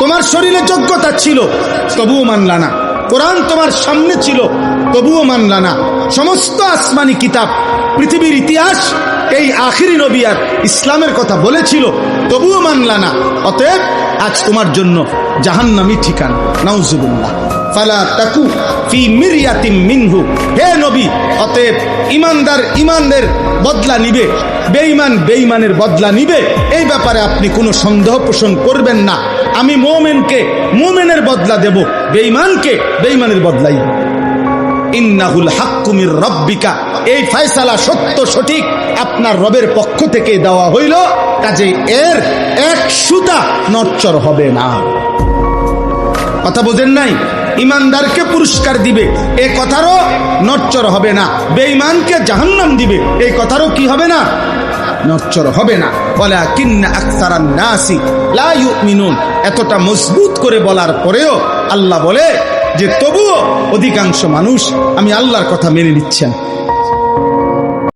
তোমার শরীরে যোগ্যতা ছিল তবুও মানলা না, কোরআন তোমার সামনে ছিল তবুও মানলা না, সমস্ত আসমানি কিতাব পৃথিবীর ইতিহাস এই আখিরি নবী আর ইসলামের কথা বলেছিল তবুও মানলা না। অতএব আজ তোমার জন্য জাহান্নামী ঠিকানা, নাউজুবিল্লাহ। ফালা তাকু ফি মিরিয়াতিম মিনহু, হে নবী, অতএব ইমানদার ইমানের বদলা নিবে, বেঈমান বেঈমানের বদলা নিবে, এই ব্যাপারে আপনি কোনো সন্দেহ পোষণ করবেন না। আমি মুমিনকে মুমিনের বদলা দেব, বেঈমানকে বেঈমানের বদলাই দেব। ইন্নাহুল হাক্কু মির রাব্বিকা, এই ফয়সালা সত্য সঠিক আপনার রবের পক্ষ থেকে দেওয়া হইল, কাজে এর এক সুতা নড়চড় হবে না। কথা বোঝেন নাই? ইমানদারকে পুরস্কার দিবে, এই কথারও নড়চড় হবে না। বেঈমানকে জাহান্নাম দিবে, এই কথারও কি হবে না? নড়চড় হবে না। ওয়ালাকিন্না আকসারান নাসি লা ইউমিনুন, এতটা মজবুত করে বলার পরেও আল্লাহ বলে যে তবুও অধিকাংশ মানুষ আমি আল্লাহর কথা মেনে নিচ্ছেন।